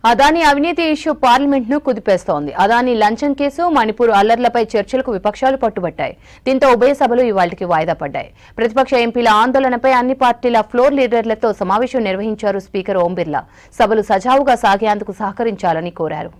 అదానీ అవినీతి issue parliament ను కుదిపేస్తోంది. అదానీ లంచం కేసు, మణిపూర్ అల్లర్లపై చర్చలకు విపక్షాలు పట్టుబట్టాయి. దీంతో ఉభయ సభలు ఇవాళకి వాయిదా పడ్డాయి. ప్రతిపక్ష ఎంపీల ఆందోళనపై అన్ని పార్టీల ఫ్లోర్ లీడర్లతో సమావేశం నిర్వహించారు స్పీకర్ ఓం బిర్లా. సభలు సజావుగా సాగేందుకు సహకరించాలని కోరారు.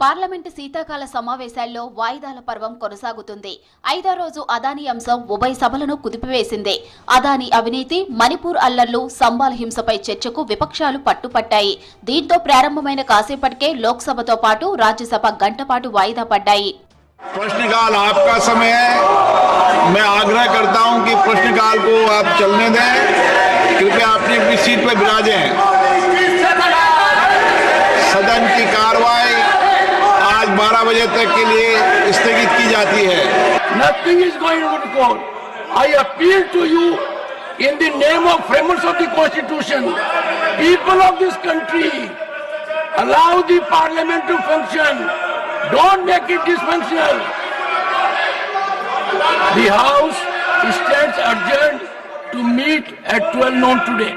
పార్లమెంటు శీతాకాల సమావేశాల్లో వాయిదాల పర్వం కొనసాగుతుంది. 5వ రోజు అదానీ అంశం ఉభయ సభలను కుదిపివేసింది. అదానీ అవినీతి, మణిపూర్ అల్లర్లు, సంబాల్ హింసపై చర్చకు విపక్షాలు పట్టుపట్టాయి. దీంతో ప్రారంభమైన కాసేపటికే లోక్సభతో పాటు రాజ్యసభ గంటపాటు వాయిదా పడ్డాయి. प्रश्नकाल आपका समय है। मैं आग्रह करता हूं कि प्रश्नकाल को आप चलने दें। कृपया अपनी अपनी सीट पर विराजें। सदन की कार्रवाई आज 12 बजे तक के लिए स्थगित की जाती है। Nothing is going to court. I appeal to you in the name of framers of the Constitution, people of this country, allow the parliament to function. Don't make it dysfunctional. The House stands adjourned to meet at 12 noon today.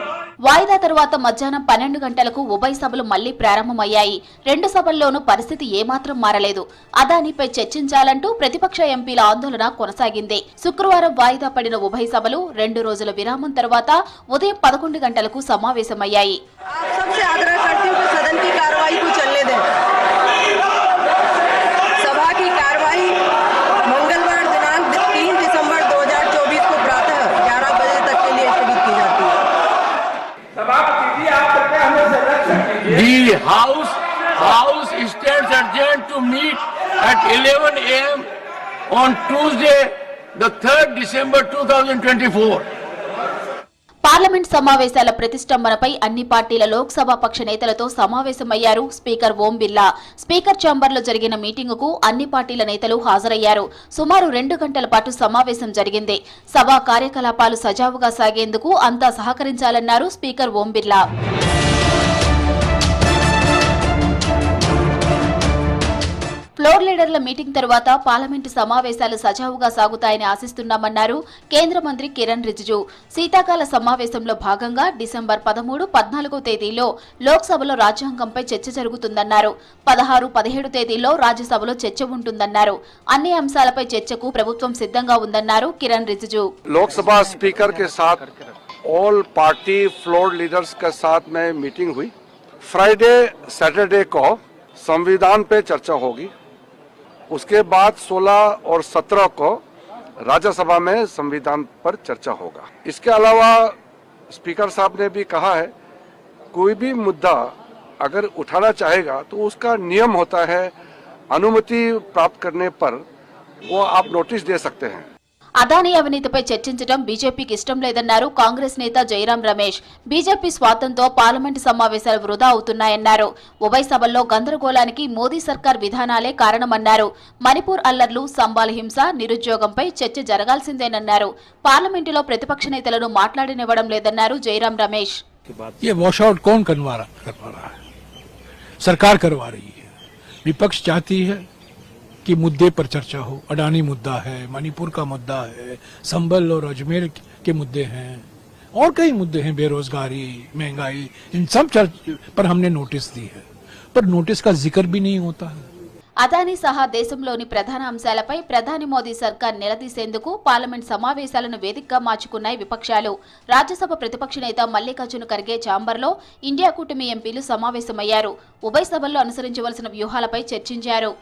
వాయిదా తరువాత మధ్యాహ్నం 12 గంటలకు ఉభయ సభలు మళ్లీ ప్రారంభమయ్యాయి. రెండు సభల్లోనూ పరిస్థితి ఏమాత్రం మారలేదు. అదానీపై చర్చించాలంటూ ప్రతిపక్ష ఎంపీల ఆందోళన కొనసాగింది. శుక్రవారం వాయిదా పడిన ఉభయ సభలు 2 రోజుల విరామం తర్వాత ఉదయం 11 గంటలకు సమావేశమయ్యాయి. The House stands adjourned to meet at 11 a.m. on Tuesday, the 3rd December 2024. Parliament సమావేశాల ప్రతిష్టంభనపై అన్ని పార్టీల లోక్సభ పక్ష నేతలతో సమావేశమయ్యారు స్పీకర్ ఓం బిర్లా. స్పీకర్ ఛాంబర్లో జరిగిన మీటింగుకు అన్ని పార్టీల నేతలు హాజరయ్యారు. సుమారు 2 గంటల పాటు సమావేశం జరిగింది. సభా కార్యకలాపాలు సజావుగా సాగేందుకు అంతా సహకరించాలన్నారు స్పీకర్ ఓం బిర్లా. ఫ్లోర్ లీడర్ల మీటింగ్ తర్వాత పార్లమెంటు సమావేశాలు సజావుగా సాగుతాయని ఆశిస్తున్నామన్నారు కేంద్ర మంత్రి కిరణ్ రిజిజు. శీతాకాల సమావేశంలో భాగంగా డిసెంబర్ 13, 14 తేదీల్లో లోక్సభలో రాజ్యాంగంపై చర్చ జరుగుతుందన్నారు. 16, 17 తేదీల్లో రాజ్యసభలో చర్చ ఉంటుందన్నారు. అన్ని అంశాలపై చర్చకు ప్రభుత్వం సిద్ధంగా ఉందన్నారు కిరణ్ రిజిజు. लोकसभा स्पीकर के साथ ऑल पार्टी फ्लोर लीडर्स के साथ में मीटिंग हुई। फ्राइडे सैटरडे को संविधान पे चर्चा होगी। उसके बाद 16 और 17 को राज्यसभा में संविधान पर चर्चा होगा। इसके अलावा स्पीकर साहब ने भी कहा है कोई भी मुद्दा अगर उठाना चाहेगा तो उसका नियम होता है, अनुमति प्राप्त करने पर वो आप नोटिस दे सकते हैं। అదానీ అవినీతిపై చర్చించడం బీజేపీకి ఇష్టం లేదన్నారు కాంగ్రెస్ నేత జైరాం రమేష్. బీజేపీ స్వార్థంతో పార్లమెంటు సమావేశాలు వృధా అవుతున్నాయన్నారు. ఉభయ సభల్లో గందరగోళానికి మోదీ సర్కార్ విధానాలే కారణమన్నారు. మణిపూర్ అల్లర్లు, సంబాల్ హింస, నిరుద్యోగంపై చర్చ జరగాల్సిందేనన్నారు. పార్లమెంటులో ప్రతిపక్ష నేతలను మాట్లాడనివ్వడం లేదన్నారు జైరాం రమేష్. सरकार करवा रही है, विपक्ष चाहती है कि मुद्दे पर चर्चा हो। अडानी मुद्दा है, मणिपुर का मुद्दा है, संभल और अजमेर के मुद्दे हैं और कई मुद्दे हैं, बेरोजगारी, महंगाई, इन सब पर हमने नोटिस दी है, पर नोटिस का जिक्र भी नहीं होता है। అదానీ సహా దేశంలోని ప్రధాన అంశాలపై ప్రధాని మోదీ సర్కార్ నిలదీసేందుకు పార్లమెంట్ సమావేశాలను వేదికగా మార్చుకున్నాయి విపక్షాలు. రాజ్యసభ ప్రతిపక్ష నేత మల్లికార్జున ఖర్గే ఛాంబర్లో ఇండియా కూటమి ఎంపీలు సమావేశమయ్యారు. ఉభయ సభల్లో అనుసరించవలసిన వ్యూహాలపై చర్చించారు.